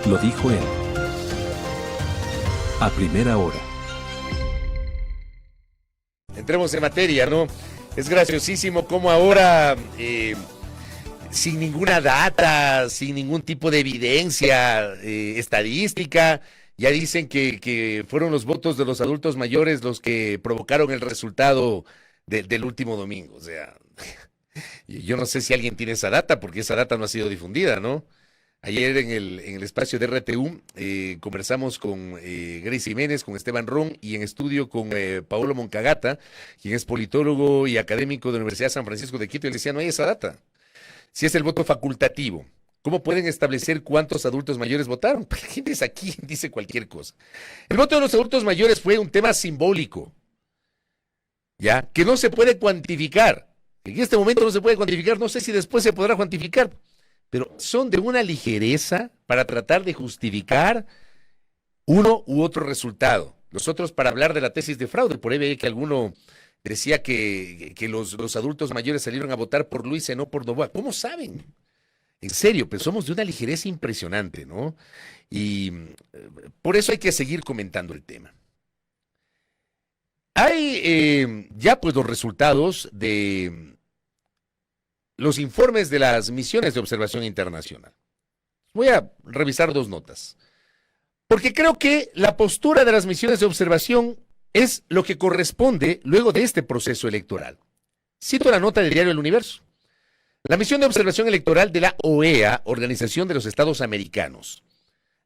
Lo dijo él. A primera hora. Entremos en materia, ¿no? Es graciosísimo cómo ahora, sin ninguna data, sin ningún tipo de evidencia estadística, ya dicen que fueron los votos de los adultos mayores los que provocaron el resultado del último domingo. O sea, yo no sé si alguien tiene esa data, porque esa data no ha sido difundida, ¿no? Ayer en el espacio de RTU conversamos con Grace Jiménez, con Esteban Ron y en estudio con Paolo Moncagata, quien es politólogo y académico de la Universidad de San Francisco de Quito, y le decía, no hay esa data. Si es el voto facultativo, ¿cómo pueden establecer cuántos adultos mayores votaron? Pues la gente es aquí, dice cualquier cosa. El voto de los adultos mayores fue un tema simbólico, ¿ya? Que no se puede cuantificar. En este momento no se puede cuantificar, no sé si después se podrá cuantificar, pero son de una ligereza para tratar de justificar uno u otro resultado. Los otros para hablar de la tesis de fraude. Por ahí veía que alguno decía que los adultos mayores salieron a votar por Luis y no por Noboa. ¿Cómo saben? En serio, pues somos de una ligereza impresionante, ¿no? Y por eso hay que seguir comentando el tema. Hay ya pues los resultados de los informes de las misiones de observación internacional. Voy a revisar dos notas, porque creo que la postura de las misiones de observación es lo que corresponde luego de este proceso electoral. Cito la nota del diario El Universo. La misión de observación electoral de la OEA, Organización de los Estados Americanos,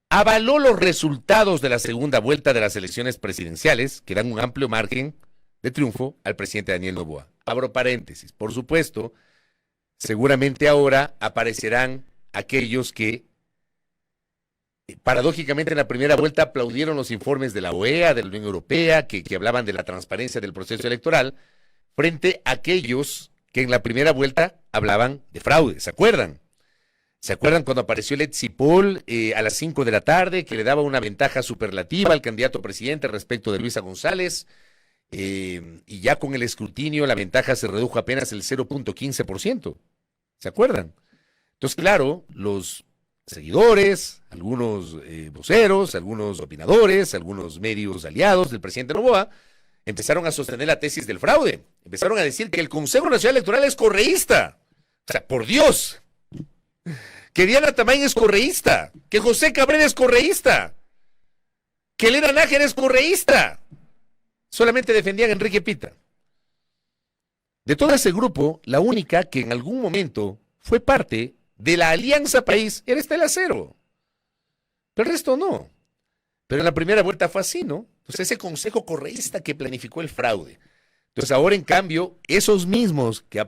avaló los resultados de la segunda vuelta de las elecciones presidenciales, que dan un amplio margen de triunfo al presidente Daniel Noboa. Abro paréntesis, por supuesto. Seguramente ahora aparecerán aquellos que, paradójicamente, en la primera vuelta aplaudieron los informes de la OEA, de la Unión Europea, que hablaban de la transparencia del proceso electoral, frente a aquellos que en la primera vuelta hablaban de fraude. ¿Se acuerdan? ¿Se acuerdan cuando apareció el exit poll a las 5 de la tarde, que le daba una ventaja superlativa al candidato presidente respecto de Luisa González? Y ya con el escrutinio la ventaja se redujo apenas el 0.15%. ¿Se acuerdan? Entonces, claro, los seguidores, algunos voceros, algunos opinadores, algunos medios aliados del presidente Noboa empezaron a sostener la tesis del fraude. Empezaron a decir que el Consejo Nacional Electoral es correísta. O sea, por Dios, que Diana Tamay es correísta, que José Cabrera es correísta, que Elena Nájera es correísta. Solamente defendían a Enrique Pita. De todo ese grupo, la única que en algún momento fue parte de la Alianza País era Estela Cero. Pero el resto no. Pero en la primera vuelta fue así, ¿no? Entonces ese consejo correísta que planificó el fraude. Entonces ahora, en cambio, esos mismos que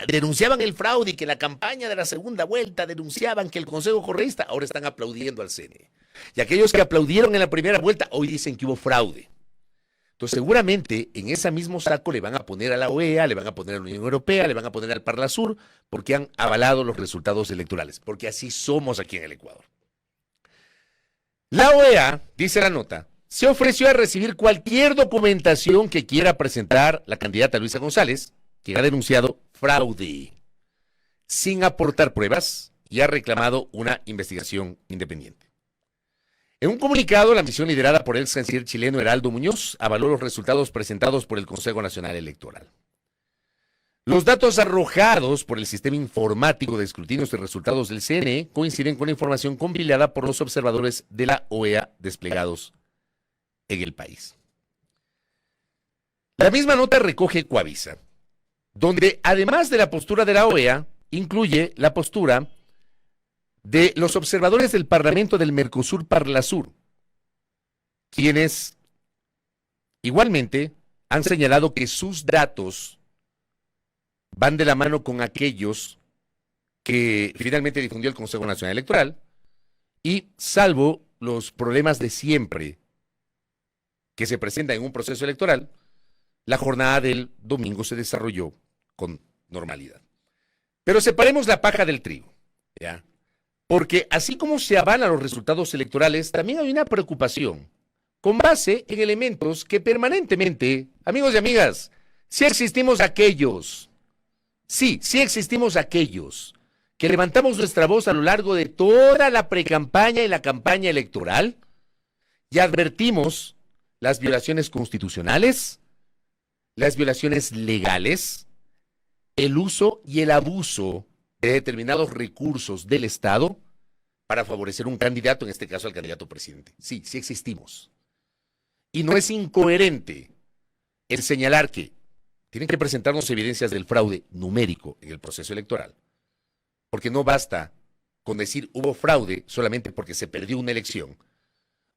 denunciaban el fraude y que en la campaña de la segunda vuelta denunciaban que el consejo correísta, ahora están aplaudiendo al CNE. Y aquellos que aplaudieron en la primera vuelta, hoy dicen que hubo fraude. Entonces, seguramente en ese mismo saco le van a poner a la OEA, le van a poner a la Unión Europea, le van a poner al Parlasur, porque han avalado los resultados electorales, porque así somos aquí en el Ecuador. La OEA, dice la nota, se ofreció a recibir cualquier documentación que quiera presentar la candidata Luisa González, que ha denunciado fraude, sin aportar pruebas, y ha reclamado una investigación independiente. En un comunicado, la misión liderada por el ex canciller chileno Heraldo Muñoz avaló los resultados presentados por el Consejo Nacional Electoral. Los datos arrojados por el sistema informático de escrutinios y resultados del CNE coinciden con la información compilada por los observadores de la OEA desplegados en el país. La misma nota recoge Coavisa, donde además de la postura de la OEA, incluye la postura de los observadores del Parlamento del Mercosur Parlasur, quienes igualmente han señalado que sus datos van de la mano con aquellos que finalmente difundió el Consejo Nacional Electoral y, salvo los problemas de siempre que se presentan en un proceso electoral, la jornada del domingo se desarrolló con normalidad. Pero separemos la paja del trigo, ¿ya? Porque así como se avalan los resultados electorales, también hay una preocupación con base en elementos que permanentemente, amigos y amigas, sí existimos aquellos que levantamos nuestra voz a lo largo de toda la precampaña y la campaña electoral y advertimos las violaciones constitucionales, las violaciones legales, el uso y el abuso de determinados recursos del Estado para favorecer un candidato, en este caso al candidato presidente. Sí, sí existimos. Y no es incoherente el señalar que tienen que presentarnos evidencias del fraude numérico en el proceso electoral, porque no basta con decir hubo fraude solamente porque se perdió una elección,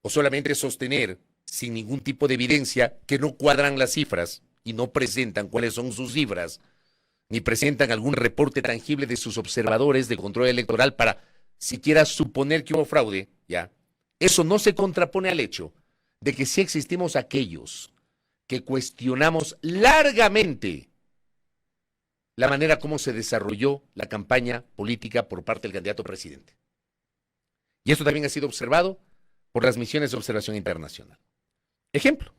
o solamente sostener sin ningún tipo de evidencia que no cuadran las cifras y no presentan cuáles son sus cifras, ni presentan algún reporte tangible de sus observadores de control electoral para siquiera suponer que hubo fraude, ya. Eso no se contrapone al hecho de que sí existimos aquellos que cuestionamos largamente la manera como se desarrolló la campaña política por parte del candidato presidente. Y esto también ha sido observado por las misiones de observación internacional. Ejemplo.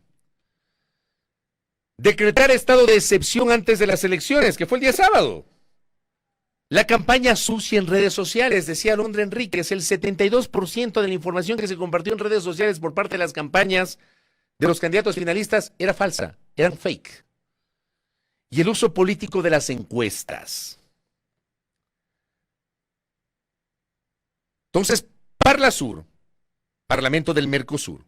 Decretar estado de excepción antes de las elecciones, que fue el día sábado. La campaña sucia en redes sociales, decía Alondra Enríquez, el 72% de la información que se compartió en redes sociales por parte de las campañas de los candidatos finalistas era falsa, eran fake. Y el uso político de las encuestas. Entonces, Parlasur, Parlamento del Mercosur,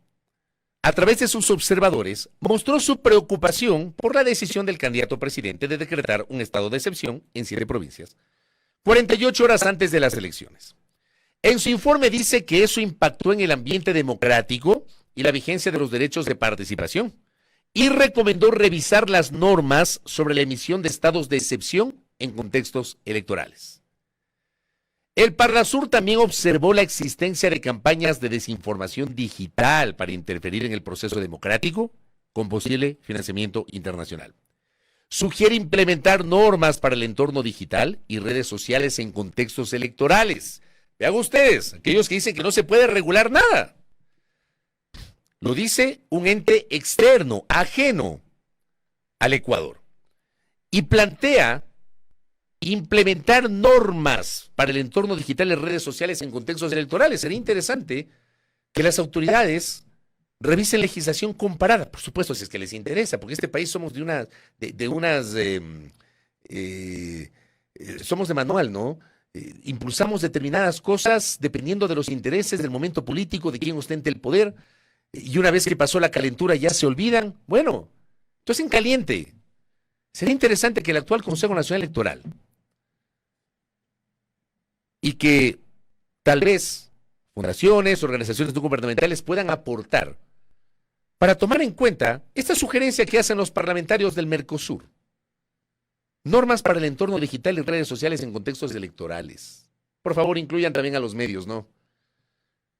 a través de sus observadores, mostró su preocupación por la decisión del candidato presidente de decretar un estado de excepción en 7 provincias, 48 horas antes de las elecciones. En su informe dice que eso impactó en el ambiente democrático y la vigencia de los derechos de participación, y recomendó revisar las normas sobre la emisión de estados de excepción en contextos electorales. El Parlasur también observó la existencia de campañas de desinformación digital para interferir en el proceso democrático con posible financiamiento internacional. Sugiere implementar normas para el entorno digital y redes sociales en contextos electorales. Vean ustedes, aquellos que dicen que no se puede regular nada. Lo dice un ente externo, ajeno al Ecuador. Y plantea implementar normas para el entorno digital y redes sociales en contextos electorales. Sería interesante que las autoridades revisen legislación comparada, por supuesto, si es que les interesa, porque este país somos somos de manual, ¿no? Impulsamos determinadas cosas dependiendo de los intereses del momento político, de quién ostente el poder, y una vez que pasó la calentura ya se olvidan. Bueno, entonces en caliente. Sería interesante que el actual Consejo Nacional Electoral y que tal vez fundaciones, organizaciones no gubernamentales puedan aportar para tomar en cuenta esta sugerencia que hacen los parlamentarios del Mercosur. Normas para el entorno digital y redes sociales en contextos electorales. Por favor, incluyan también a los medios, ¿no?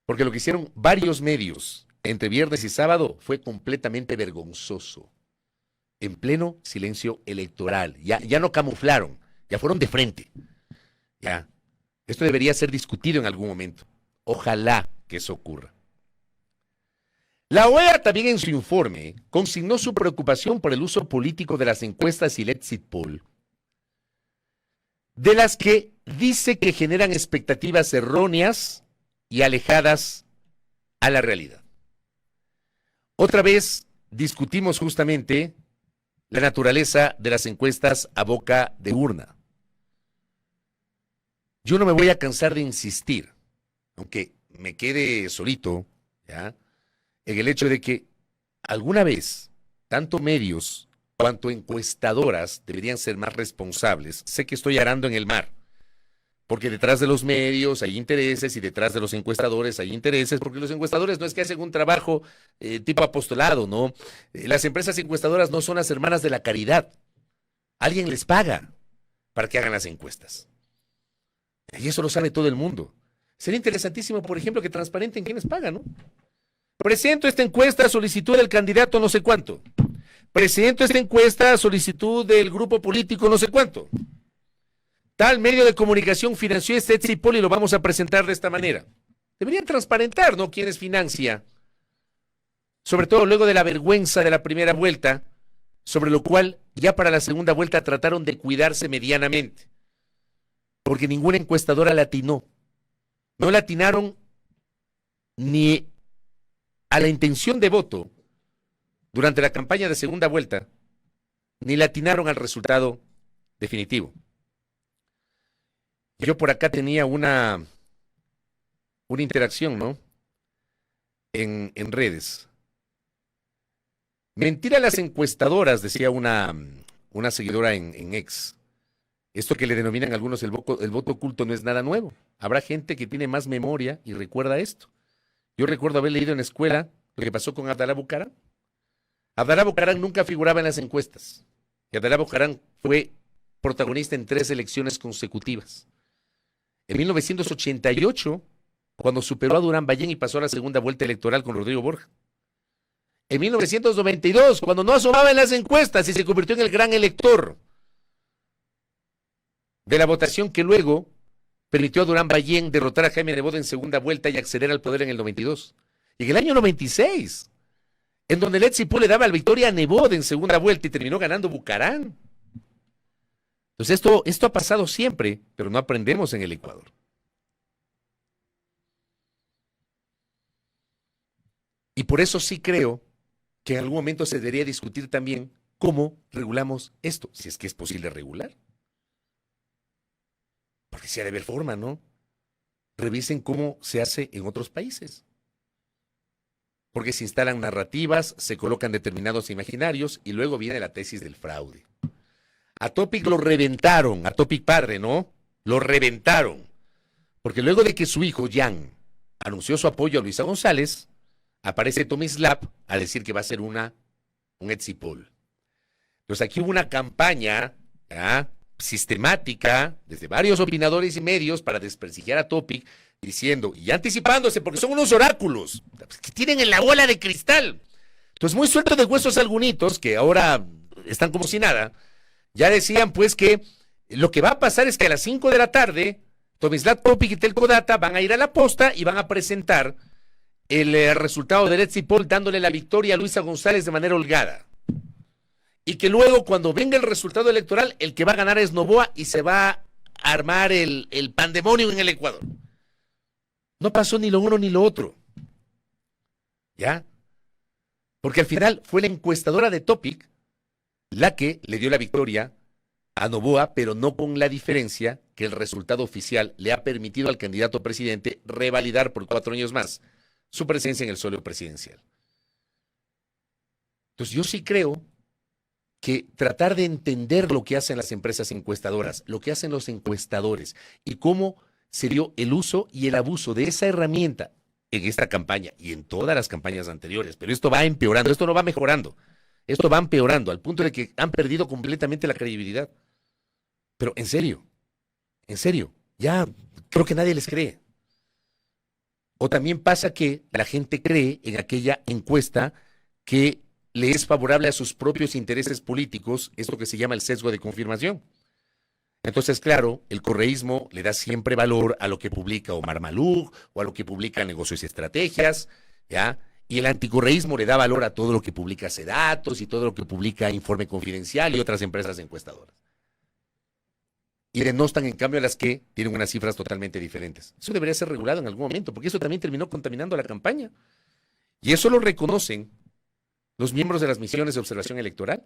Porque lo que hicieron varios medios entre viernes y sábado fue completamente vergonzoso. En pleno silencio electoral. Ya no camuflaron, ya fueron de frente. Ya. Esto debería ser discutido en algún momento. Ojalá que eso ocurra. La OEA también en su informe consignó su preocupación por el uso político de las encuestas y el exit poll, de las que dice que generan expectativas erróneas y alejadas a la realidad. Otra vez discutimos justamente la naturaleza de las encuestas a boca de urna. Yo no me voy a cansar de insistir, aunque me quede solito, ¿ya?, en el hecho de que alguna vez tanto medios cuanto encuestadoras deberían ser más responsables. Sé que estoy arando en el mar, porque detrás de los medios hay intereses y detrás de los encuestadores hay intereses, porque los encuestadores no es que hacen un trabajo tipo apostolado, ¿no? Las empresas encuestadoras no son las hermanas de la caridad. Alguien les paga para que hagan las encuestas. Y eso lo sabe todo el mundo. Sería interesantísimo, por ejemplo, que transparenten quiénes pagan, ¿no? Presento esta encuesta a solicitud del candidato no sé cuánto. Presento esta encuesta a solicitud del grupo político no sé cuánto. Tal medio de comunicación financió este exit poll y lo vamos a presentar de esta manera. Deberían transparentar, ¿no?, quiénes financia. Sobre todo luego de la vergüenza de la primera vuelta, sobre lo cual ya para la segunda vuelta trataron de cuidarse medianamente. porque ninguna encuestadora le atinó. No le atinaron ni a la intención de voto durante la campaña de segunda vuelta, ni le atinaron al resultado definitivo. Yo por acá tenía una interacción, ¿no? En redes. Mentira a las encuestadoras, decía una seguidora en X. Esto que le denominan algunos el voto oculto no es nada nuevo. Habrá gente que tiene más memoria y recuerda esto. Yo recuerdo haber leído en la escuela lo que pasó con Abdalá Bucaram. Abdalá Bucaram nunca figuraba en las encuestas. Y Abdalá Bucaram fue protagonista en 3 elecciones consecutivas. En 1988, cuando superó a Durán Ballén y pasó a la segunda vuelta electoral con Rodrigo Borja. En 1992, cuando no asomaba en las encuestas y se convirtió en el gran elector de la votación que luego permitió a Durán Ballén derrotar a Jaime Nebot en segunda vuelta y acceder al poder en el 92. Y en el año 96, en donde el Exit Poll le daba la victoria a Nebot en segunda vuelta y terminó ganando Bucaram. Entonces esto ha pasado siempre, pero no aprendemos en el Ecuador. Y por eso sí creo que en algún momento se debería discutir también cómo regulamos esto, si es que es posible regular. Porque sí ha de haber forma, ¿no? Revisen cómo se hace en otros países. Porque se instalan narrativas, se colocan determinados imaginarios y luego viene la tesis del fraude. A Topic lo reventaron, a Topic padre, ¿no? Lo reventaron. Porque luego de que su hijo, Jan, anunció su apoyo a Luisa González, aparece Tomislav a decir que va a ser un exit poll. Entonces aquí hubo una campaña sistemática desde varios opinadores y medios para desprestigiar a Topic, diciendo y anticipándose, porque son unos oráculos que tienen en la bola de cristal. Entonces, muy sueltos de huesos algunitos, que ahora están como si nada, ya decían pues que lo que va a pasar es que a las 5 de la tarde, Tomislav Topic y Telco Data van a ir a la posta y van a presentar el resultado del exit poll dándole la victoria a Luisa González de manera holgada. Y que luego, cuando venga el resultado electoral, el que va a ganar es Noboa y se va a armar el pandemonio en el Ecuador. No pasó ni lo uno ni lo otro. ¿Ya? Porque al final fue la encuestadora de Topic la que le dio la victoria a Noboa, pero no con la diferencia que el resultado oficial le ha permitido al candidato presidente revalidar por 4 años más su presencia en el suelo presidencial. Entonces yo sí creo que tratar de entender lo que hacen las empresas encuestadoras, lo que hacen los encuestadores y cómo se dio el uso y el abuso de esa herramienta en esta campaña y en todas las campañas anteriores, pero esto va empeorando, esto no va mejorando, esto va empeorando al punto de que han perdido completamente la credibilidad. Pero en serio, ya creo que nadie les cree. O también pasa que la gente cree en aquella encuesta que le es favorable a sus propios intereses políticos, esto que se llama el sesgo de confirmación. Entonces, claro, el correísmo le da siempre valor a lo que publica Omar Maluk o a lo que publica Negocios y Estrategias, ¿ya? Y el anticorreísmo le da valor a todo lo que publica Sedatos y todo lo que publica Informe Confidencial y otras empresas encuestadoras. Y denostan, en cambio, a las que tienen unas cifras totalmente diferentes. Eso debería ser regulado en algún momento, porque eso también terminó contaminando la campaña. Y eso lo reconocen los miembros de las misiones de observación electoral.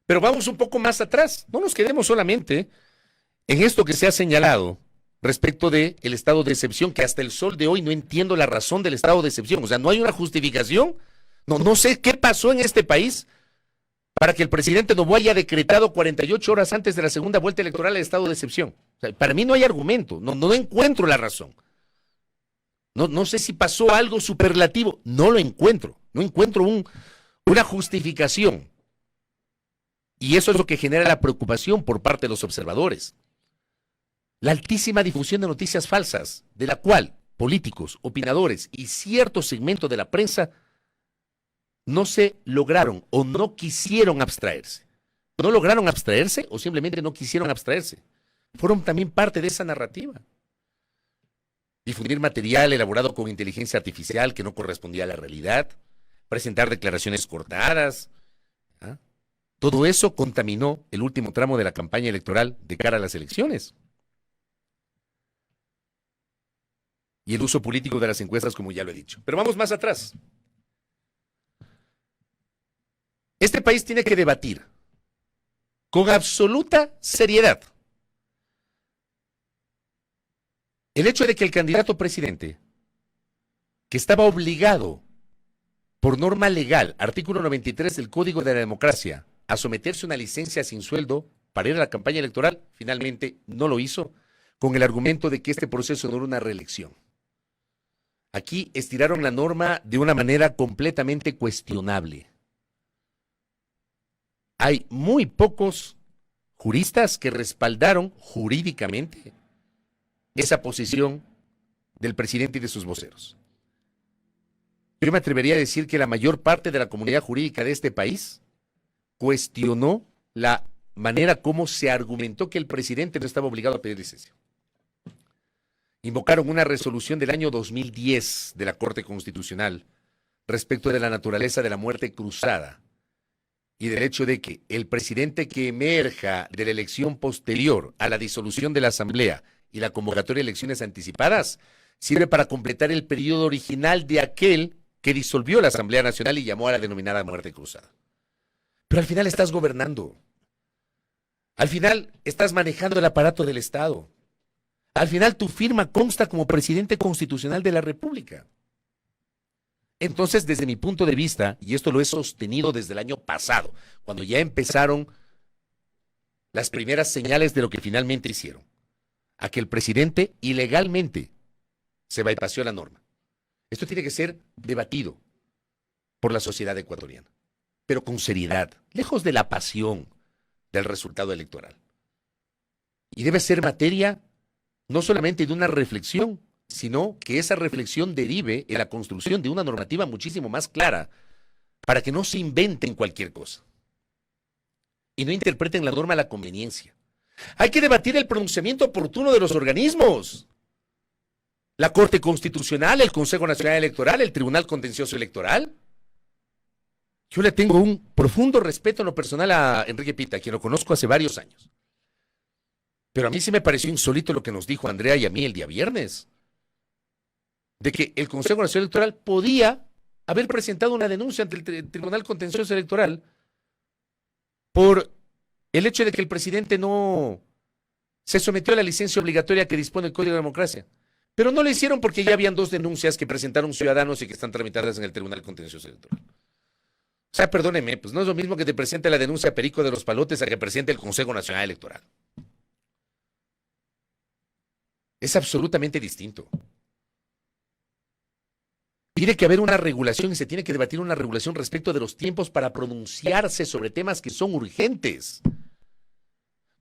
Pero vamos un poco más atrás. No nos quedemos solamente en esto que se ha señalado respecto del estado de excepción, que hasta el sol de hoy no entiendo la razón del estado de excepción. O sea, no hay una justificación. No sé qué pasó en este país para que el presidente Noboa haya decretado 48 horas antes de la segunda vuelta electoral el estado de excepción. O sea, para mí no hay argumento, no encuentro la razón. No sé si pasó algo superlativo, no lo encuentro, no encuentro una justificación. Y eso es lo que genera la preocupación por parte de los observadores. La altísima difusión de noticias falsas, de la cual políticos, opinadores y cierto segmento de la prensa no se lograron o no quisieron abstraerse. ¿No lograron abstraerse o simplemente no quisieron abstraerse? Fueron también parte de esa narrativa. Difundir material elaborado con inteligencia artificial que no correspondía a la realidad, presentar declaraciones cortadas. Todo eso contaminó el último tramo de la campaña electoral de cara a las elecciones. y el uso político de las encuestas, como ya lo he dicho. Pero vamos más atrás. Este país tiene que debatir con absoluta seriedad el hecho de que el candidato presidente, que estaba obligado por norma legal, artículo 93 del Código de la Democracia, a someterse a una licencia sin sueldo para ir a la campaña electoral, finalmente no lo hizo, con el argumento de que este proceso no era una reelección. Aquí estiraron la norma de una manera completamente cuestionable. Hay muy pocos juristas que respaldaron jurídicamente esa posición del presidente y de sus voceros. Yo me atrevería a decir que la mayor parte de la comunidad jurídica de este país cuestionó la manera como se argumentó que el presidente no estaba obligado a pedir licencia. Invocaron una resolución del año 2010 de la Corte Constitucional respecto de la naturaleza de la muerte cruzada y del hecho de que el presidente que emerja de la elección posterior a la disolución de la Asamblea y la convocatoria de elecciones anticipadas sirve para completar el periodo original de aquel que disolvió la Asamblea Nacional y llamó a la denominada muerte cruzada. Pero al final estás gobernando. Al final estás manejando el aparato del Estado. Al final tu firma consta como presidente constitucional de la República. Entonces, desde mi punto de vista, y esto lo he sostenido desde el año pasado, cuando ya empezaron las primeras señales de lo que finalmente hicieron, a que el presidente ilegalmente se bypassó la norma. Esto tiene que ser debatido por la sociedad ecuatoriana, pero con seriedad, lejos de la pasión del resultado electoral. Y debe ser materia no solamente de una reflexión, sino que esa reflexión derive en la construcción de una normativa muchísimo más clara para que no se inventen cualquier cosa y no interpreten la norma a la conveniencia. Hay que debatir el pronunciamiento oportuno de los organismos. La Corte Constitucional, el Consejo Nacional Electoral, el Tribunal Contencioso Electoral. Yo le tengo un profundo respeto en lo personal a Enrique Pita, quien lo conozco hace varios años. Pero a mí sí me pareció insólito lo que nos dijo Andrea y a mí el día viernes, de que el Consejo Nacional Electoral podía haber presentado una denuncia ante el Tribunal Contencioso Electoral por el hecho de que el presidente no se sometió a la licencia obligatoria que dispone el Código de Democracia. Pero no lo hicieron porque ya habían dos denuncias que presentaron ciudadanos y que están tramitadas en el Tribunal Contencioso Electoral. O sea, perdóneme, pues no es lo mismo que te presente la denuncia Perico de los Palotes a que presente el Consejo Nacional Electoral. Es absolutamente distinto. Tiene que haber una regulación y se tiene que debatir una regulación respecto de los tiempos para pronunciarse sobre temas que son urgentes.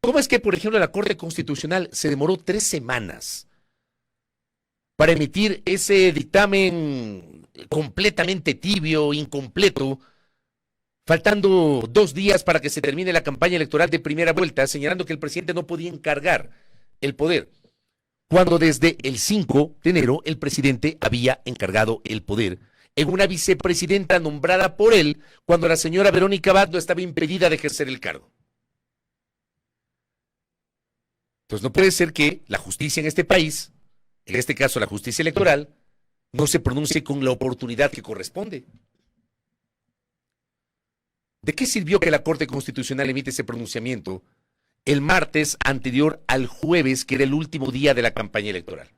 ¿Cómo es que, por ejemplo, la Corte Constitucional se demoró 3 semanas para emitir ese dictamen completamente tibio, incompleto, faltando 2 días para que se termine la campaña electoral de primera vuelta, señalando que el presidente no podía encargar el poder, cuando desde el 5 de enero el presidente había encargado el poder en una vicepresidenta nombrada por él cuando la señora Verónica Abad no estaba impedida de ejercer el cargo? Entonces no puede ser que la justicia en este país, en este caso la justicia electoral, no se pronuncie con la oportunidad que corresponde. ¿De qué sirvió que la Corte Constitucional emite ese pronunciamiento el martes anterior al jueves, que era el último día de la campaña electoral?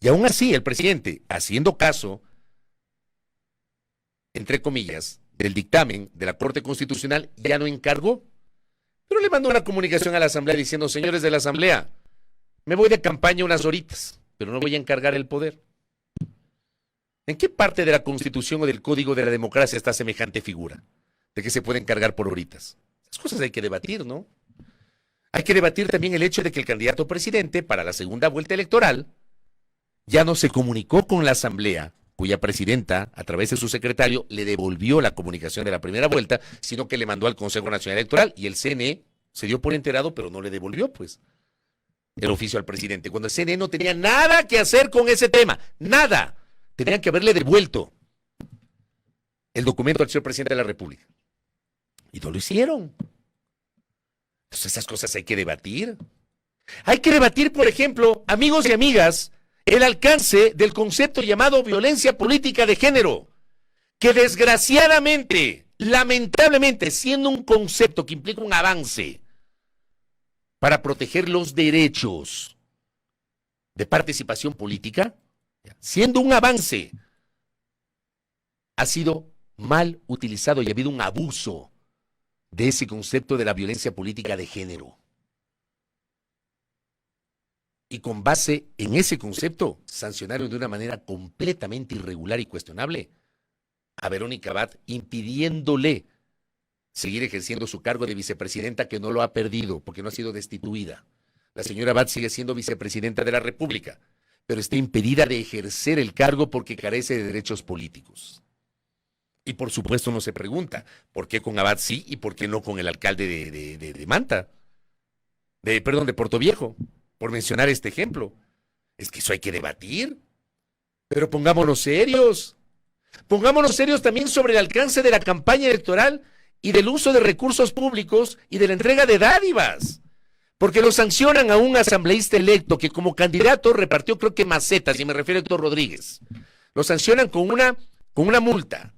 Y aún así, el presidente, haciendo caso, entre comillas, del dictamen de la Corte Constitucional, ya no encargó, pero le mandó una comunicación a la Asamblea diciendo: señores de la Asamblea, me voy de campaña unas horitas, pero no voy a encargar el poder. ¿En qué parte de la Constitución o del Código de la Democracia está semejante figura de que se puede encargar por horitas? Esas cosas hay que debatir, ¿no? Hay que debatir también el hecho de que el candidato presidente para la segunda vuelta electoral ya no se comunicó con la Asamblea, cuya presidenta, a través de su secretario, le devolvió la comunicación de la primera vuelta, sino que le mandó al Consejo Nacional Electoral, y el CNE se dio por enterado, pero no le devolvió, pues, el oficio al presidente, cuando el CNE no tenía nada que hacer con ese tema, nada. Tenían que haberle devuelto el documento al señor presidente de la República. Y no lo hicieron. Entonces esas cosas hay que debatir. Hay que debatir, por ejemplo, amigos y amigas, el alcance del concepto llamado violencia política de género, que desgraciadamente, lamentablemente, siendo un concepto que implica un avance para proteger los derechos de participación política, siendo un avance, ha sido mal utilizado y ha habido un abuso de ese concepto de la violencia política de género. Y con base en ese concepto, sancionaron de una manera completamente irregular y cuestionable a Verónica Abad, impidiéndole seguir ejerciendo su cargo de vicepresidenta, que no lo ha perdido porque no ha sido destituida. La señora Abad sigue siendo vicepresidenta de la República, pero está impedida de ejercer el cargo porque carece de derechos políticos. Y por supuesto uno se pregunta, ¿por qué con Abad sí y por qué no con el alcalde de Manta? De Portoviejo, por mencionar este ejemplo. Es que eso hay que debatir. Pero pongámonos serios. Pongámonos serios también sobre el alcance de la campaña electoral y del uso de recursos públicos y de la entrega de dádivas. Porque lo sancionan a un asambleísta electo que como candidato repartió, creo que macetas, y me refiero a Héctor Rodríguez. Lo sancionan con una multa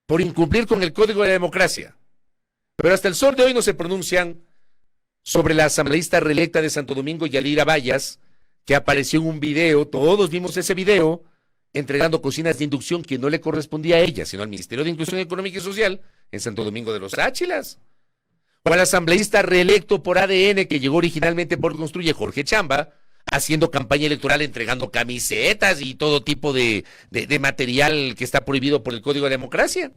por incumplir con el Código de la Democracia. Pero hasta el sol de hoy no se pronuncian sobre la asambleísta reelecta de Santo Domingo, Yadira Vallas, que apareció en un video, todos vimos ese video, entregando cocinas de inducción que no le correspondía a ella, sino al Ministerio de Inclusión Económica y Social en Santo Domingo de los Áchilas. O al asambleísta reelecto por ADN que llegó originalmente por Construye, Jorge Chamba, haciendo campaña electoral, entregando camisetas y todo tipo de material que está prohibido por el Código de Democracia.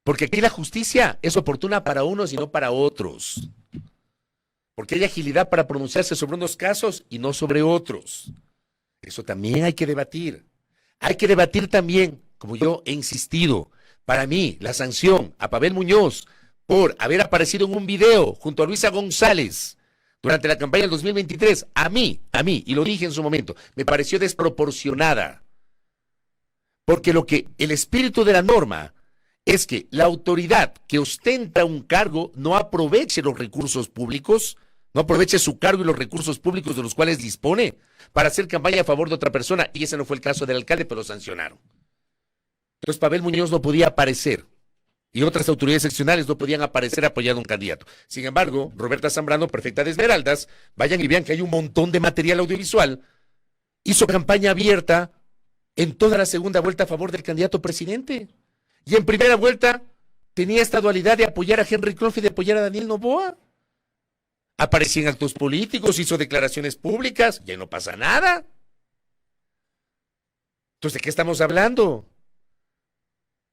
Porque aquí la justicia es oportuna para unos y no para otros. Porque hay agilidad para pronunciarse sobre unos casos y no sobre otros. Eso también hay que debatir. Hay que debatir también, como yo he insistido, para mí, la sanción a Pavel Muñoz por haber aparecido en un video junto a Luisa González durante la campaña del 2023, a mí, y lo dije en su momento, me pareció desproporcionada. Porque lo que el espíritu de la norma es que la autoridad que ostenta un cargo no aproveche los recursos públicos, no aproveche su cargo y los recursos públicos de los cuales dispone para hacer campaña a favor de otra persona, y ese no fue el caso del alcalde, pero lo sancionaron. Entonces Pavel Muñoz no podía aparecer, y otras autoridades seccionales no podían aparecer apoyando a un candidato. Sin embargo, Roberta Zambrano, prefecta de Esmeraldas, vayan y vean que hay un montón de material audiovisual, hizo campaña abierta en toda la segunda vuelta a favor del candidato presidente. Y en primera vuelta tenía esta dualidad de apoyar a Henry Clough y de apoyar a Daniel Noboa. Aparecía en actos políticos, hizo declaraciones públicas, ya no pasa nada. Entonces, ¿de qué estamos hablando?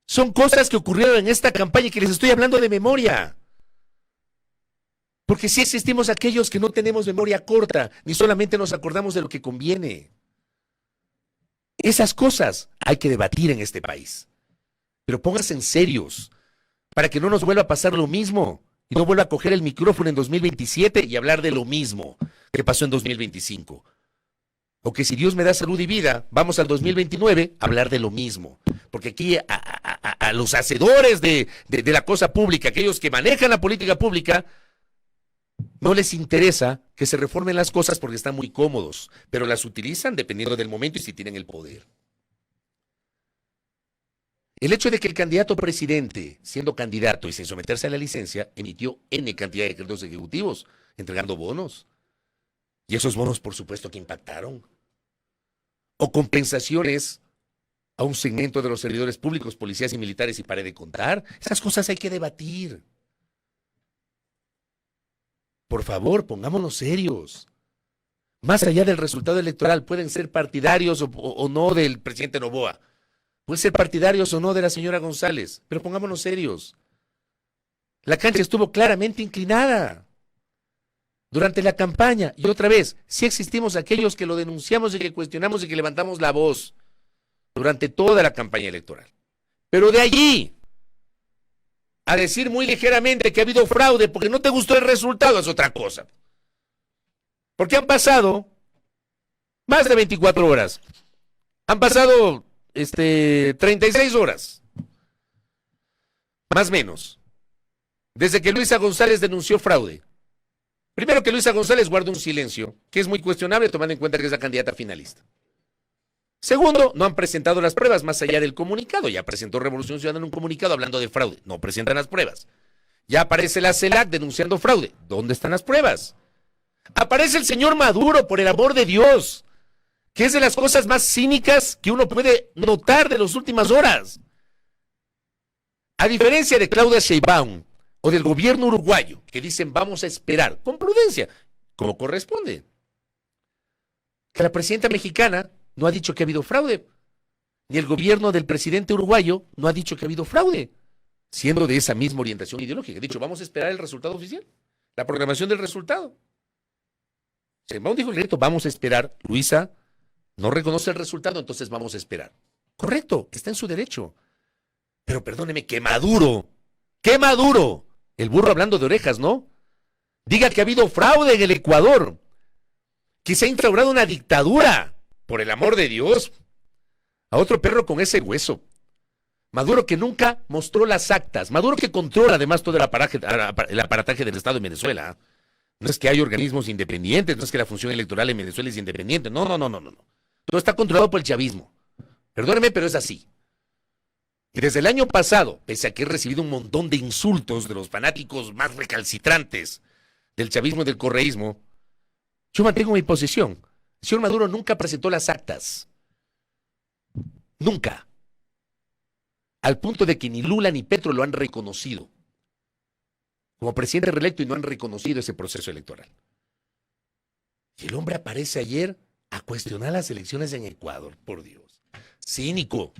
Son cosas que ocurrieron en esta campaña y que les estoy hablando de memoria. Porque sí existimos aquellos que no tenemos memoria corta, ni solamente nos acordamos de lo que conviene. Esas cosas hay que debatir en este país. Pero pónganse en serios, para que no nos vuelva a pasar lo mismo, y no vuelva a coger el micrófono en 2027 y hablar de lo mismo que pasó en 2025. O que si Dios me da salud y vida, vamos al 2029 a hablar de lo mismo. Porque aquí a los hacedores de la cosa pública, aquellos que manejan la política pública, no les interesa que se reformen las cosas porque están muy cómodos, pero las utilizan dependiendo del momento y si tienen el poder. El hecho de que el candidato presidente, siendo candidato y sin someterse a la licencia, emitió N cantidad de decretos ejecutivos, entregando bonos. Y esos bonos, por supuesto, que impactaron. O compensaciones a un segmento de los servidores públicos, policías y militares, y pare de contar. Esas cosas hay que debatir. Por favor, pongámonos serios. Más allá del resultado electoral, pueden ser partidarios o no del presidente Noboa. Pueden ser partidarios o no de la señora González, pero pongámonos serios. La cancha estuvo claramente inclinada durante la campaña. Y otra vez, sí existimos aquellos que lo denunciamos y que cuestionamos y que levantamos la voz durante toda la campaña electoral. Pero de allí a decir muy ligeramente que ha habido fraude porque no te gustó el resultado es otra cosa. Porque han pasado más de 24 horas. Han pasado 36 horas. Más o menos. Desde que Luisa González denunció fraude. Primero, que Luisa González guarda un silencio, que es muy cuestionable tomando en cuenta que es la candidata finalista. Segundo, no han presentado las pruebas más allá del comunicado. Ya presentó Revolución Ciudadana un comunicado hablando de fraude. No presentan las pruebas. Ya aparece la CELAC denunciando fraude. ¿Dónde están las pruebas? Aparece el señor Maduro, por el amor de Dios, que es de las cosas más cínicas que uno puede notar de las últimas horas. A diferencia de Claudia Sheinbaum o del gobierno uruguayo, que dicen vamos a esperar, con prudencia, como corresponde. Que la presidenta mexicana no ha dicho que ha habido fraude, ni el gobierno del presidente uruguayo no ha dicho que ha habido fraude, siendo de esa misma orientación ideológica. Ha dicho, vamos a esperar el resultado oficial, la programación del resultado. Sheinbaum dijo el directo, vamos a esperar. Luisa no reconoce el resultado, entonces vamos a esperar. Correcto, está en su derecho. Pero perdóneme, que Maduro, el burro hablando de orejas, ¿no? Diga que ha habido fraude en el Ecuador, que se ha instaurado una dictadura, por el amor de Dios, a otro perro con ese hueso. Maduro, que nunca mostró las actas, Maduro, que controla además todo el aparataje del Estado en Venezuela. No es que hay organismos independientes, no es que la función electoral en Venezuela es independiente, no. Todo está controlado por el chavismo. Perdóneme, pero es así. Y desde el año pasado, pese a que he recibido un montón de insultos de los fanáticos más recalcitrantes del chavismo y del correísmo, yo mantengo mi posición. El señor Maduro nunca presentó las actas. Nunca. Al punto de que ni Lula ni Petro lo han reconocido como presidente reelecto y no han reconocido ese proceso electoral. Y el hombre aparece ayer a cuestionar las elecciones en Ecuador, por Dios. Cínico.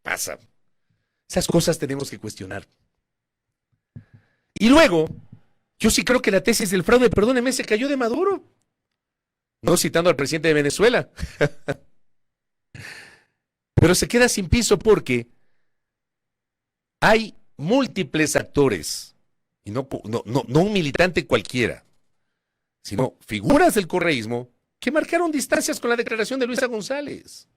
Pasa. Esas cosas tenemos que cuestionar. Y luego, yo sí creo que la tesis del fraude, perdóneme, se cayó de Maduro. No citando al presidente de Venezuela. Pero se queda sin piso porque hay múltiples actores, y no un militante cualquiera, sino figuras del correísmo que marcaron distancias con la declaración de Luisa González.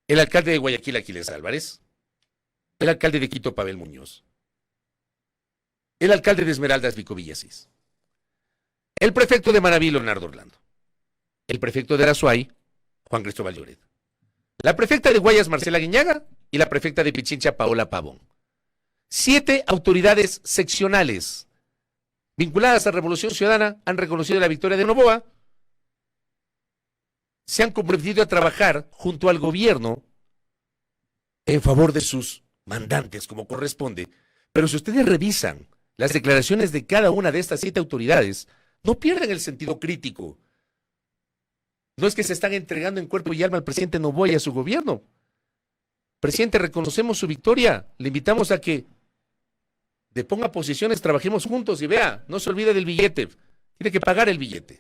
El alcalde de Guayaquil, Aquiles Álvarez, el alcalde de Quito, Pavel Muñoz, el alcalde de Esmeraldas, Vico Villasís, el prefecto de Manabí, Leonardo Orlando, el prefecto de Arazuay, Juan Cristóbal Lloret, la prefecta de Guayas, Marcela Guiñaga, y la prefecta de Pichincha, Paola Pavón. 7 autoridades seccionales vinculadas a Revolución Ciudadana han reconocido la victoria de Noboa, se han comprometido a trabajar junto al gobierno en favor de sus mandantes, como corresponde. Pero si ustedes revisan las declaraciones de cada una de estas 7 autoridades, no pierden el sentido crítico. No es que se están entregando en cuerpo y alma al presidente Noboa y a su gobierno. Presidente, reconocemos su victoria, le invitamos a que deponga posiciones, trabajemos juntos y vea, no se olvide del billete, tiene que pagar el billete.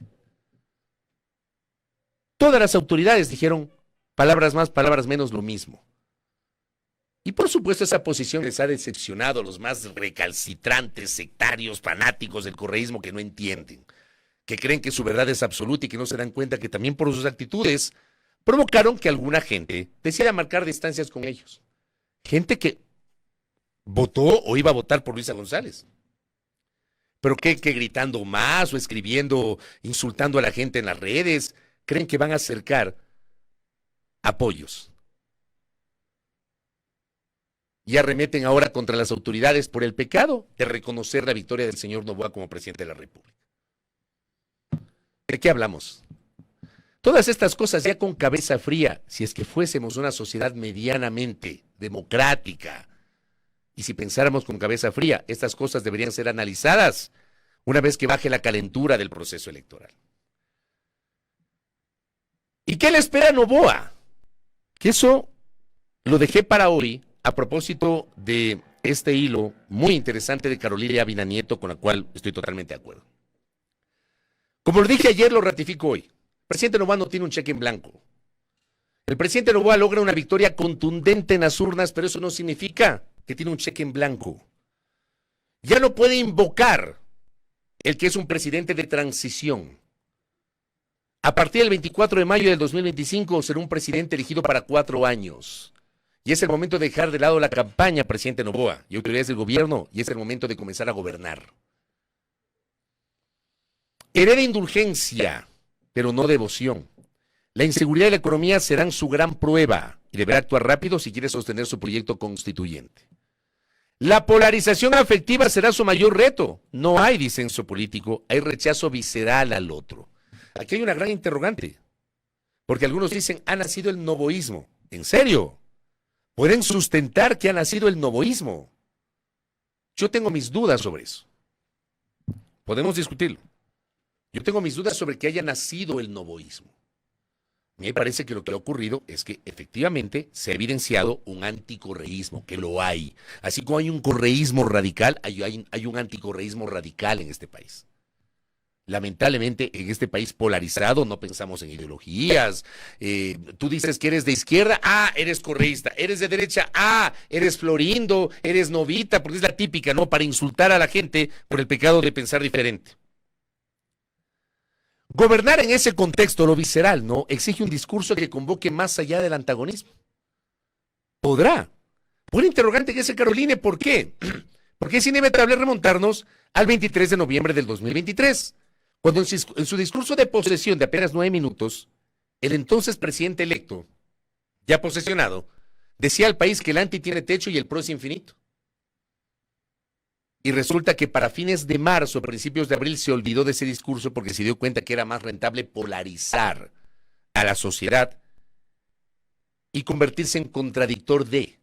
Todas las autoridades dijeron palabras más, palabras menos, lo mismo. Y por supuesto esa posición les ha decepcionado a los más recalcitrantes, sectarios, fanáticos del correísmo que no entienden, que creen que su verdad es absoluta y que no se dan cuenta que también por sus actitudes provocaron que alguna gente decidiera marcar distancias con ellos. Gente que votó o iba a votar por Luisa González. Pero que gritando más o escribiendo, insultando a la gente en las redes, creen que van a acercar apoyos. Y arremeten ahora contra las autoridades por el pecado de reconocer la victoria del señor Noboa como presidente de la República. ¿De qué hablamos? Todas estas cosas ya con cabeza fría, si es que fuésemos una sociedad medianamente democrática, y si pensáramos con cabeza fría, estas cosas deberían ser analizadas una vez que baje la calentura del proceso electoral. ¿Y qué le espera a Noboa? Que eso lo dejé para hoy a propósito de este hilo muy interesante de Carolina Ávila Nieto, con la cual estoy totalmente de acuerdo. Como lo dije ayer, lo ratifico hoy. El presidente Noboa no tiene un cheque en blanco. El presidente Noboa logra una victoria contundente en las urnas, pero eso no significa que tiene un cheque en blanco. Ya no puede invocar el que es un presidente de transición. A partir del 24 de mayo del 2025 será un presidente elegido para 4 años. Y es el momento de dejar de lado la campaña, presidente Noboa, y autoridades del gobierno, y es el momento de comenzar a gobernar. Hereda indulgencia, pero no devoción. La inseguridad y la economía serán su gran prueba y deberá actuar rápido si quiere sostener su proyecto constituyente. La polarización afectiva será su mayor reto. No hay disenso político, hay rechazo visceral al otro. Aquí hay una gran interrogante, porque algunos dicen, ha nacido el novoísmo. ¿En serio? ¿Pueden sustentar que ha nacido el novoísmo? Yo tengo mis dudas sobre eso. Podemos discutirlo. Yo tengo mis dudas sobre que haya nacido el novoísmo. A mí me parece que lo que ha ocurrido es que efectivamente se ha evidenciado un anticorreísmo, que lo hay. Así como hay un correísmo radical, hay un anticorreísmo radical en este país. Lamentablemente, en este país polarizado no pensamos en ideologías. Tú dices que eres de izquierda, eres correísta. Eres de derecha, eres florindo, eres novita, porque es la típica, ¿no? Para insultar a la gente por el pecado de pensar diferente. Gobernar en ese contexto, lo visceral, ¿no? Exige un discurso que convoque más allá del antagonismo. ¿Podrá? Buena interrogante que ese Caroline, ¿por qué? Porque es inevitable remontarnos al 23 de noviembre del 2023, cuando en su discurso de posesión de apenas 9 minutos, el entonces presidente electo, ya posesionado, decía al país que el anti tiene techo y el pro es infinito. Y resulta que para fines de marzo, principios de abril, se olvidó de ese discurso porque se dio cuenta que era más rentable polarizar a la sociedad y convertirse en contradictor de.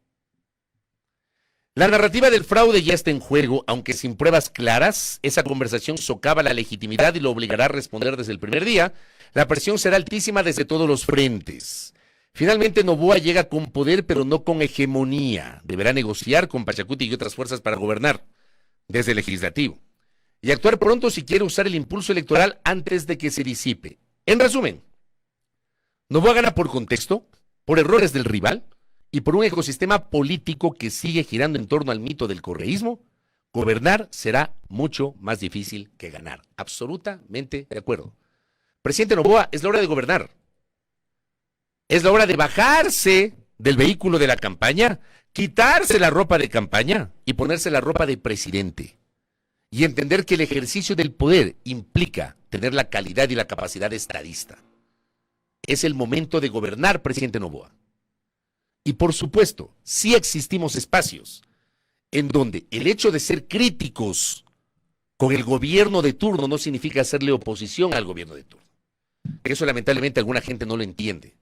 La narrativa del fraude ya está en juego, aunque sin pruebas claras. Esa conversación socava la legitimidad y lo obligará a responder desde el primer día. La presión será altísima desde todos los frentes. Finalmente Noboa llega con poder, pero no con hegemonía. Deberá negociar con Pachacuti y otras fuerzas para gobernar desde el legislativo y actuar pronto si quiere usar el impulso electoral antes de que se disipe. En resumen, Noboa gana por contexto, por errores del rival y por un ecosistema político que sigue girando en torno al mito del correísmo. Gobernar será mucho más difícil que ganar. Absolutamente de acuerdo. Presidente Noboa, es la hora de gobernar. Es la hora de bajarse del vehículo de la campaña, quitarse la ropa de campaña y ponerse la ropa de presidente. Y entender que el ejercicio del poder implica tener la calidad y la capacidad de estadista. Es el momento de gobernar, presidente Noboa. Y por supuesto, sí existimos espacios en donde el hecho de ser críticos con el gobierno de turno no significa hacerle oposición al gobierno de turno. Eso lamentablemente alguna gente no lo entiende.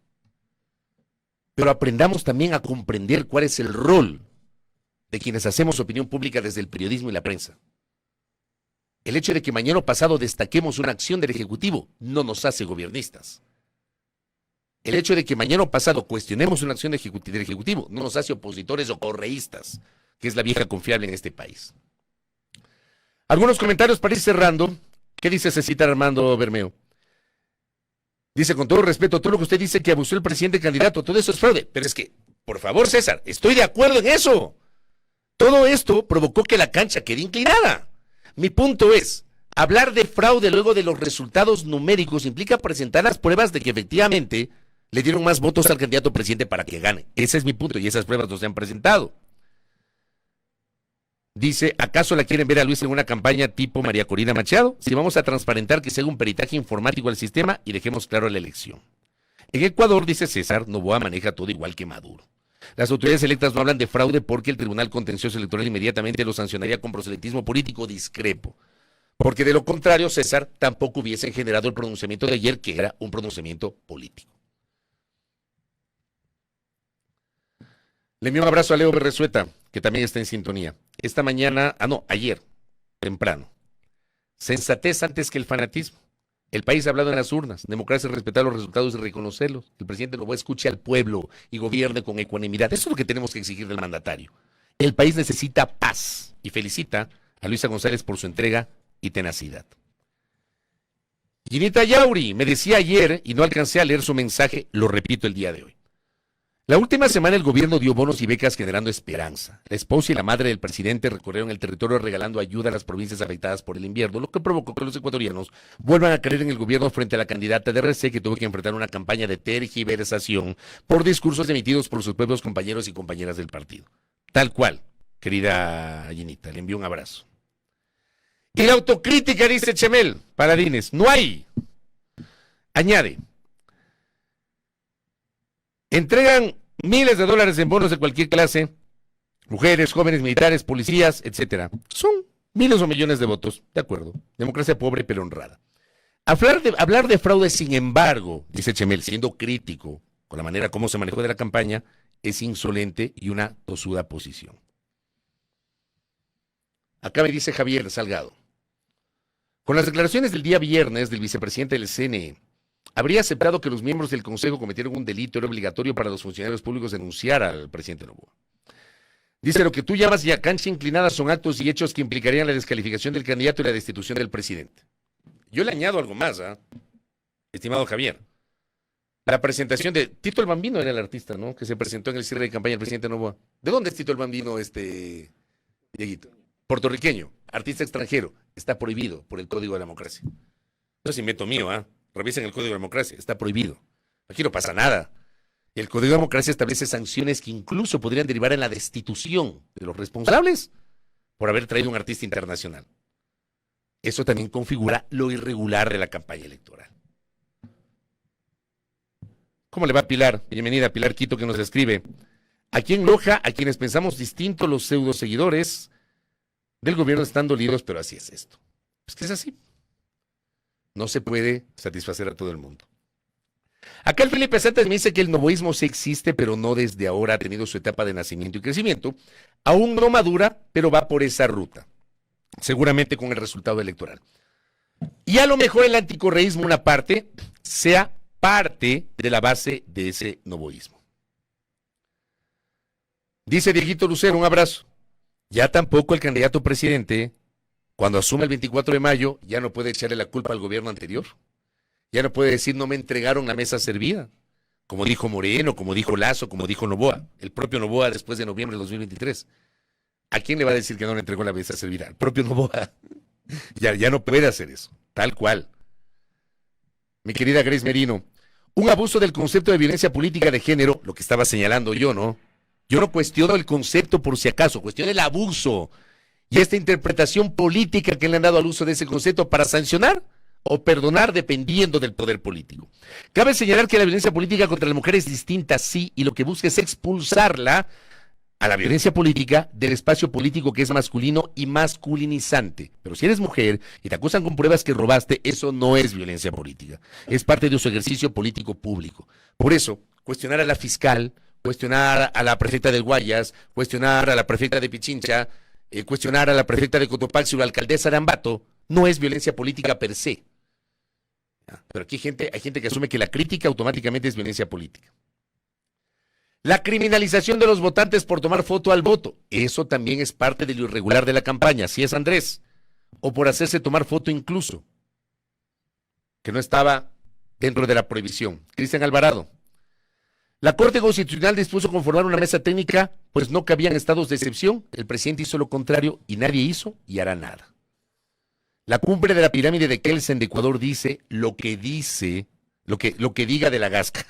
Pero aprendamos también a comprender cuál es el rol de quienes hacemos opinión pública desde el periodismo y la prensa. El hecho de que mañana o pasado destaquemos una acción del Ejecutivo no nos hace gobiernistas. El hecho de que mañana o pasado cuestionemos una acción del Ejecutivo no nos hace opositores o correístas, que es la vieja confiable en este país. Algunos comentarios para ir cerrando. ¿Qué dice Cecita Armando Bermeo? Dice, con todo respeto, todo lo que usted dice que abusó el presidente candidato, todo eso es fraude. Pero es que, por favor, César, estoy de acuerdo en eso. Todo esto provocó que la cancha quede inclinada. Mi punto es, hablar de fraude luego de los resultados numéricos implica presentar las pruebas de que efectivamente le dieron más votos al candidato presidente para que gane. Ese es mi punto y esas pruebas no se han presentado. Dice, ¿acaso la quieren ver a Luis en una campaña tipo María Corina Machado? Si vamos a transparentar que se haga un peritaje informático al sistema y dejemos claro la elección. En Ecuador, dice César, Noboa maneja todo igual que Maduro. Las autoridades electas no hablan de fraude porque el Tribunal Contencioso Electoral inmediatamente lo sancionaría con proselitismo político. Discrepo. Porque de lo contrario, César, tampoco hubiesen generado el pronunciamiento de ayer, que era un pronunciamiento político. Le envío un abrazo a Leo Berresueta, que también está en sintonía. Esta mañana, ayer, temprano. Sensatez antes que el fanatismo. El país ha hablado en las urnas. Democracia es respetar los resultados y reconocerlos. El presidente Noboa escuche al pueblo y gobierne con ecuanimidad. Eso es lo que tenemos que exigir del mandatario. El país necesita paz y felicita a Luisa González por su entrega y tenacidad. Ginita Yauri me decía ayer, y no alcancé a leer su mensaje, lo repito el día de hoy. La última semana el gobierno dio bonos y becas generando esperanza. La esposa y la madre del presidente recorrieron el territorio regalando ayuda a las provincias afectadas por el invierno, lo que provocó que los ecuatorianos vuelvan a creer en el gobierno frente a la candidata de RC, que tuvo que enfrentar una campaña de tergiversación por discursos emitidos por sus propios compañeros y compañeras del partido. Tal cual, querida Ginita, le envío un abrazo. Y la autocrítica, dice Chemel Paladines, no hay. Añade, entregan miles de dólares en bonos de cualquier clase, mujeres, jóvenes, militares, policías, etcétera. Son miles o millones de votos, de acuerdo. Democracia pobre pero honrada. Hablar de fraude, sin embargo, dice Chemel, siendo crítico con la manera como se manejó de la campaña, es insolente y una tosuda posición. Acá me dice Javier Salgado, con las declaraciones del día viernes del vicepresidente del CNE, ¿habría aceptado que los miembros del Consejo cometieron un delito? Era obligatorio para los funcionarios públicos denunciar al presidente Noboa. Dice, lo que tú llamas ya cancha inclinada son actos y hechos que implicarían la descalificación del candidato y la destitución del presidente. Yo le añado algo más, estimado Javier. La presentación de Tito el Bambino era el artista, ¿no? Que se presentó en el cierre de campaña del presidente Noboa. ¿De dónde es Tito el Bambino, Dieguito? Puertorriqueño, artista extranjero. Está prohibido por el Código de la Democracia. No es invento mío, Revisen el Código de la Democracia. Está prohibido. Aquí no pasa nada. El Código de Democracia establece sanciones que incluso podrían derivar en la destitución de los responsables por haber traído un artista internacional. Eso también configura lo irregular de la campaña electoral. ¿Cómo le va Pilar? Bienvenida Pilar Quito, que nos escribe. Aquí en Loja, a quienes pensamos distinto, los pseudo seguidores del gobierno están dolidos, pero así es esto. Es que es así. No se puede satisfacer a todo el mundo. Acá el Felipe Santos me dice que el novoísmo sí existe, pero no desde ahora, ha tenido su etapa de nacimiento y crecimiento. Aún no madura, pero va por esa ruta. Seguramente con el resultado electoral. Y a lo mejor el anticorreísmo, una parte, sea parte de la base de ese novoísmo. Dice Dieguito Lucero, un abrazo. Ya tampoco el candidato presidente, cuando asume el 24 de mayo, ya no puede echarle la culpa al gobierno anterior. Ya no puede decir, no me entregaron la mesa servida. Como dijo Moreno, como dijo Lazo, como dijo Noboa. El propio Noboa después de noviembre de 2023. ¿A quién le va a decir que no le entregó la mesa servida? Al propio Noboa. Ya no puede hacer eso. Tal cual. Mi querida Grace Merino, un abuso del concepto de violencia política de género, lo que estaba señalando yo, ¿no? Yo no cuestiono el concepto por si acaso, cuestiono el abuso y esta interpretación política que le han dado al uso de ese concepto para sancionar o perdonar dependiendo del poder político. Cabe señalar que la violencia política contra la mujer es distinta, sí, y lo que busca es expulsarla a la violencia política del espacio político que es masculino y masculinizante. Pero si eres mujer y te acusan con pruebas que robaste, eso no es violencia política. Es parte de su ejercicio político público. Por eso, cuestionar a la fiscal, cuestionar a la prefecta del Guayas, cuestionar a la prefecta de Pichincha, cuestionar a la prefecta de Cotopaxi o la alcaldesa de Ambato, no es violencia política per se. Pero aquí hay gente que asume que la crítica automáticamente es violencia política. La criminalización de los votantes por tomar foto al voto, eso también es parte de lo irregular de la campaña, así es Andrés, o por hacerse tomar foto incluso, que no estaba dentro de la prohibición. Cristian Alvarado, la Corte Constitucional dispuso conformar una mesa técnica, pues no cabían estados de excepción, el presidente hizo lo contrario y nadie hizo y hará nada. La cumbre de la pirámide de Kelsen de Ecuador dice, lo que diga de la Gasca,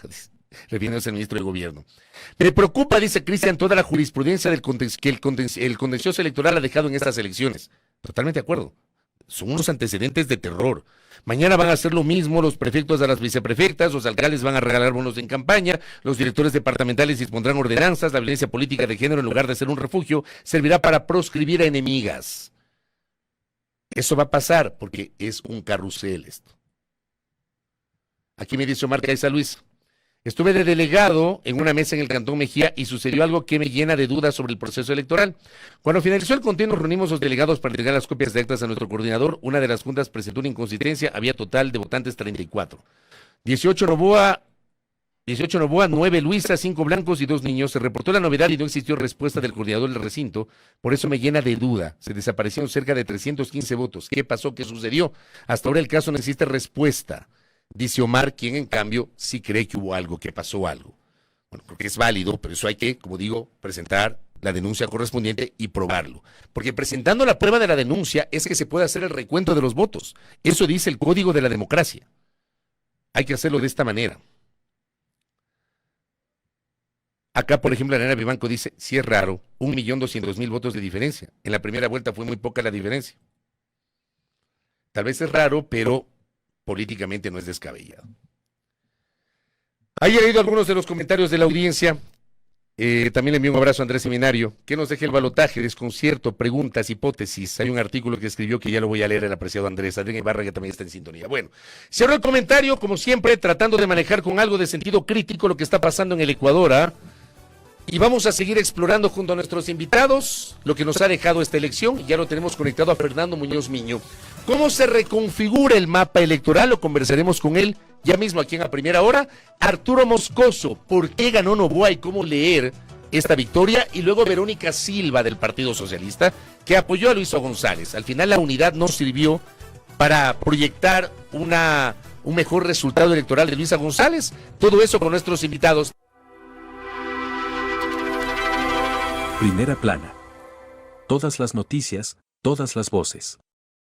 refiriéndose al ministro de Gobierno. Me preocupa, dice Cristian, toda la jurisprudencia que el contencioso electoral ha dejado en estas elecciones. Totalmente de acuerdo. Son unos antecedentes de terror. Mañana van a hacer lo mismo los prefectos a las viceprefectas, los alcaldes van a regalar bonos en campaña, los directores departamentales dispondrán ordenanzas, la violencia política de género, en lugar de ser un refugio, servirá para proscribir a enemigas. Eso va a pasar porque es un carrusel esto. Aquí me dice Omar Caiza Luis. Estuve de delegado en una mesa en el Cantón Mejía y sucedió algo que me llena de dudas sobre el proceso electoral. Cuando finalizó el conteo, nos reunimos los delegados para entregar las copias de actas a nuestro coordinador. Una de las juntas presentó una inconsistencia, había total de votantes 34. 18 Noboa, 9 Luisa, 5 blancos y 2 niños. Se reportó la novedad y no existió respuesta del coordinador del recinto. Por eso me llena de duda. Se desaparecieron cerca de 315 votos. ¿Qué pasó? ¿Qué sucedió? Hasta ahora el caso necesita respuesta. Dice Omar, quien en cambio sí cree que hubo algo, que pasó algo. Bueno, creo que es válido, pero eso hay que, como digo, presentar la denuncia correspondiente y probarlo. Porque presentando la prueba de la denuncia es que se puede hacer el recuento de los votos. Eso dice el Código de la Democracia. Hay que hacerlo de esta manera. Acá, por ejemplo, Elena Vivanco dice, sí es raro, 1.200.000 votos de diferencia. En la primera vuelta fue muy poca la diferencia. Tal vez es raro, pero políticamente no es descabellado. Ahí he leído algunos de los comentarios de la audiencia. También le envío un abrazo a Andrés Seminario. ¿Qué nos deja el balotaje? Desconcierto, preguntas, hipótesis. Hay un artículo que escribió que ya lo voy a leer el apreciado Andrés. Adrián Ibarra, que también está en sintonía. Bueno, cierro el comentario, como siempre, tratando de manejar con algo de sentido crítico lo que está pasando en el Ecuador, ¿ah? Y vamos a seguir explorando junto a nuestros invitados lo que nos ha dejado esta elección. Ya lo tenemos conectado a Fernando Muñoz Miño. ¿Cómo se reconfigura el mapa electoral? Lo conversaremos con él ya mismo aquí en A Primera Hora. Arturo Moscoso, ¿por qué ganó Noboa y cómo leer esta victoria? Y luego Verónica Silva del Partido Socialista, que apoyó a Luisa González. Al final la unidad no sirvió para proyectar un mejor resultado electoral de Luisa González. Todo eso con nuestros invitados. Primera plana. Todas las noticias, todas las voces.